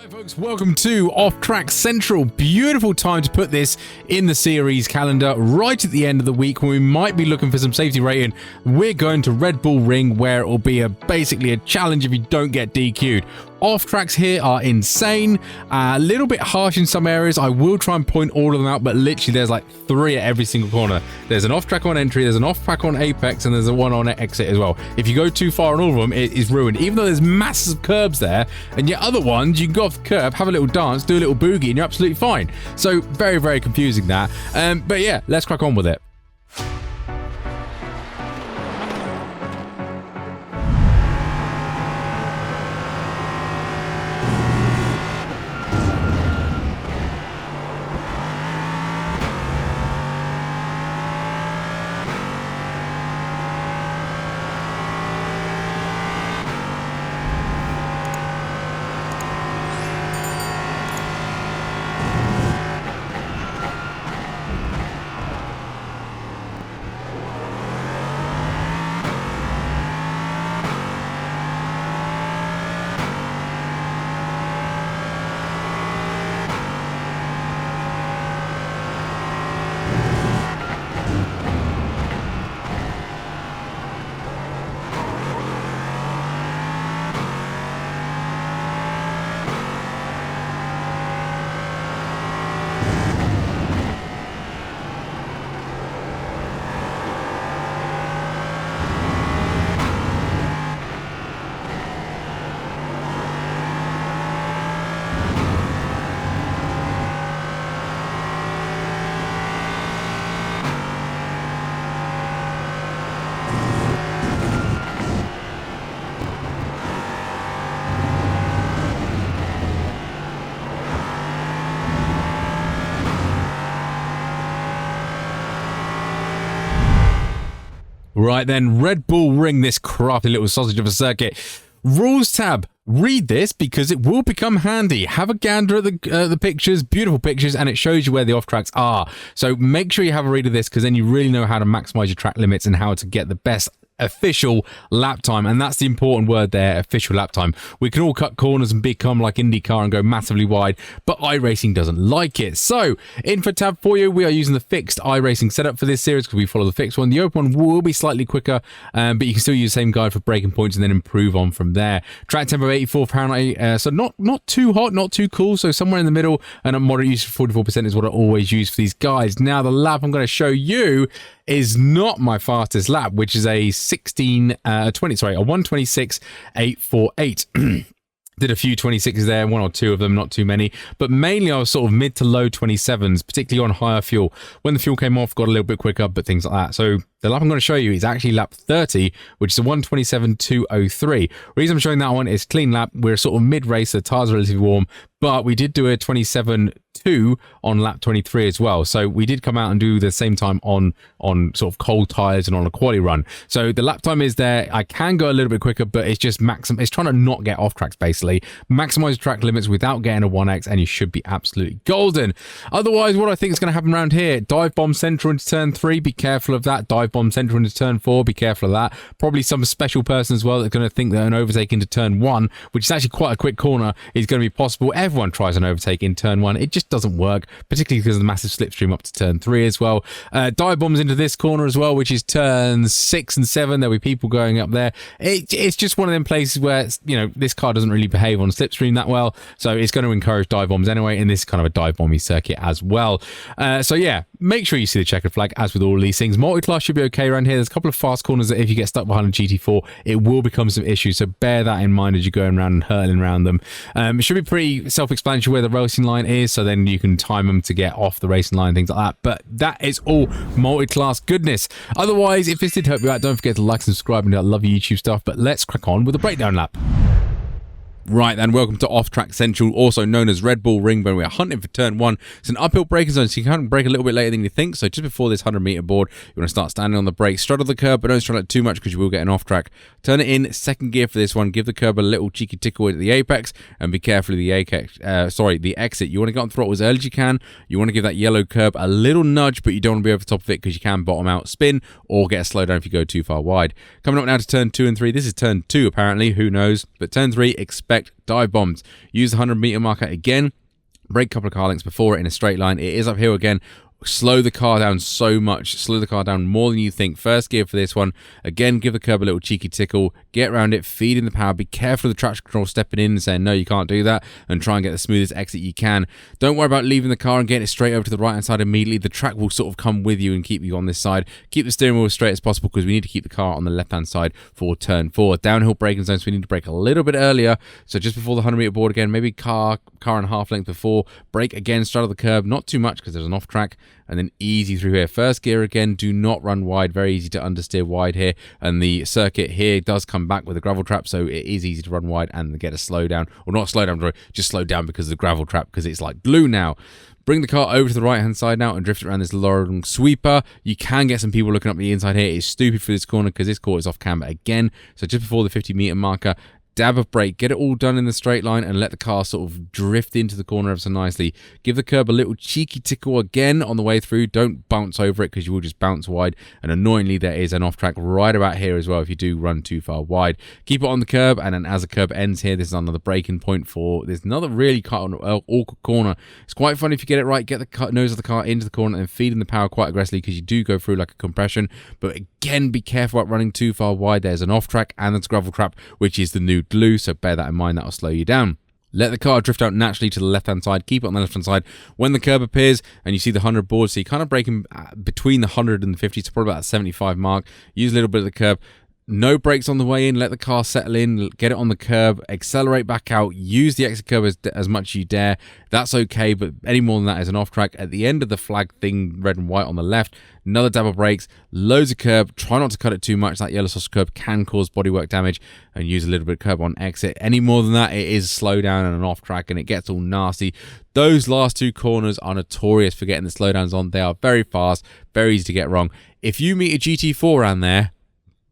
Hi folks, welcome to Off Track Central. Beautiful time to put this in the series calendar right at the end of the week when we might be looking for some safety rating. We're going to Redbull Ring where it will be basically a challenge if you don't get DQ'd. Off tracks here are insane, a little bit harsh in some areas. I will try and point all of them out, but literally there's like 3 at every single corner. There's an off track on entry, there's an off track on apex, and there's a one on exit as well. If you go too far on all of them, it is ruined, even though there's massive curbs there. And yet other ones, you can go off the curb, have a little dance, do a little boogie, and you're absolutely fine. So very, very confusing that. But yeah, let's crack on with it. Right then, Redbull Ring, this crafty little sausage of a circuit. Rules tab. Read this because it will become handy. Have a gander at the pictures, beautiful pictures, and it shows you where the off tracks are. So make sure you have a read of this because then you really know how to maximize your track limits and how to get the best official lap time. And that's the important word there, official lap time. We can all cut corners and become like IndyCar and go massively wide, but iRacing doesn't like it. So info tab for you, we are using the fixed iRacing setup for this series because we follow the fixed one. The open one will be slightly quicker, but you can still use the same guide for braking points and then improve on from there. Track temp of 84 Fahrenheit, so not too hot, not too cool, so somewhere in the middle, and a moderate use for 44% is what I always use for these guides. Now the lap I'm going to show you is not my fastest lap, which is a 126.848. Did a few 26s there, 1 or 2 of them, not too many. But mainly I was sort of mid to low 27s, particularly on higher fuel. When the fuel came off, got a little bit quicker, but things like that. So the lap I'm going to show you is actually lap 30, which is a 127.203. Reason I'm showing that one is clean lap. We're sort of mid-race, the tyres are relatively warm, but we did do a 27.2 on lap 23 as well. So we did come out and do the same time on sort of cold tyres and on a quali run. So the lap time is there. I can go a little bit quicker, but it's just it's trying to not get off tracks basically. Maximize track limits without getting a 1x and you should be absolutely golden. Otherwise, what I think is going to happen around here, dive bomb central into turn 3, be careful of that. Dive bomb central into turn 4, be careful of that. Probably some special person as well that's going to think that an overtake into turn 1, which is actually quite a quick corner, is going to be possible. Everyone tries an overtake in turn 1. It just doesn't work, particularly because of the massive slipstream up to turn 3 as well. Dive bombs into this corner as well, which is turns 6 and 7. There'll be people going up there. It's just one of them places where, you know, this car doesn't really behave on slipstream that well, so it's going to encourage dive bombs anyway, and this is kind of a dive bomby circuit as well. So yeah, make sure you see the checkered flag as with all these things. Multi-class should be okay around here. There's a couple of fast corners that if you get stuck behind a GT4, it will become some issues, so bear that in mind as you're going around and hurtling around them. It should be pretty self-explanatory where the racing line is, so then you can time them to get off the racing line, things like that. But that is all multi-class goodness. Otherwise, if this did help you out, don't forget to like and subscribe, and I love your YouTube stuff. But let's crack on with the breakdown lap. Right, and welcome to Off Track Central, also known as Redbull Ring, when we're hunting for turn 1. It's an uphill braking zone, so you can brake a little bit later than you think. So just before this 100-meter board, you want to start standing on the brake, straddle the curb, but don't straddle it too much because you will get an off track. Turn it in second gear for this one. Give the curb a little cheeky tickle at the apex, and be careful of the the exit. You want to get on throttle as early as you can. You want to give that yellow curb a little nudge, but you don't want to be over the top of it because you can bottom out, spin, or get a slowdown if you go too far wide. Coming up now to turn 2 and 3. This is turn 2 apparently. Who knows? But turn 3, expect Perfect. Dive bombs. Use the 100-meter marker again. Brake a couple of car lengths before it in a straight line. It is uphill again. Slow the car down so much. Slow the car down more than you think. First gear for this one. Again, give the curb a little cheeky tickle. Get around it. Feed in the power. Be careful of the traction control stepping in and saying, no, you can't do that. And try and get the smoothest exit you can. Don't worry about leaving the car and getting it straight over to the right-hand side immediately. The track will sort of come with you and keep you on this side. Keep the steering wheel as straight as possible because we need to keep the car on the left-hand side for turn 4. Downhill braking zone, so we need to brake a little bit earlier. So just before the 100-meter board again, maybe car and a half length before. Brake again, straddle the curb. Not too much because there's an off-track. And then easy through here. First gear again, do not run wide. Very easy to understeer wide here. And the circuit here does come back with a gravel trap, so it is easy to run wide and get a slow down. Or not slow down, sorry, just slow down because of the gravel trap, because it's like glue now. Bring the car over to the right-hand side now and drift it around this long sweeper. You can get some people looking up the inside here. It's stupid for this corner because this corner is off camber again. So just before the 50-meter marker, dab of brake, get it all done in the straight line and let the car sort of drift into the corner ever so nicely. Give the curb a little cheeky tickle again on the way through. Don't bounce over it because you will just bounce wide. And annoyingly, there is an off track right about here as well if you do run too far wide. Keep it on the curb, and then as the curb ends here, this is another braking point for, there's another really awkward corner. It's quite fun if you get it right, get the nose of the car into the corner and feed in the power quite aggressively because you do go through like a compression. But again, be careful about running too far wide. There's an off track and there's gravel trap, which is the new glue, so bear that in mind. That'll slow you down. Let the car drift out naturally to the left-hand side. Keep it on the left-hand side. When the curb appears and you see the 100 board, so you kind of brake between the 100 and the 50, so probably about the 75 mark. Use a little bit of the curb. No brakes on the way in. Let the car settle in. Get it on the curb. Accelerate back out. Use the exit curb as much as you dare. That's okay, but any more than that is an off track. At the end of the flag thing, red and white on the left, another dab of brakes, loads of curb. Try not to cut it too much. That yellow sausage curb can cause bodywork damage, and use a little bit of curb on exit. Any more than that, it is slow down and an off track, and it gets all nasty. Those last two corners are notorious for getting the slowdowns on. They are very fast, very easy to get wrong. If you meet a GT4 around there,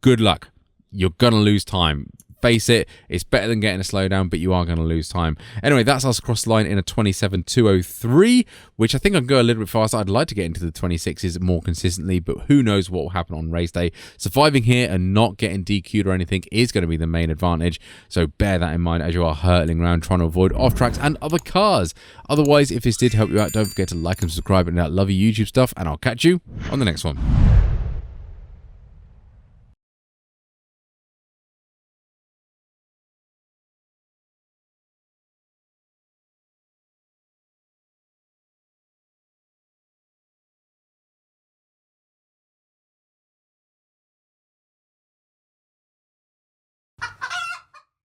good luck. You're going to lose time. Face it, it's better than getting a slowdown, but you are going to lose time. Anyway, that's us across the line in a 27.203, which I think I'll go a little bit faster. I'd like to get into the 26s more consistently, but who knows what will happen on race day. Surviving here and not getting DQ'd or anything is going to be the main advantage, so bear that in mind as you are hurtling around trying to avoid off-tracks and other cars. Otherwise, if this did help you out, don't forget to like and subscribe and that lovely YouTube stuff, and I'll catch you on the next one.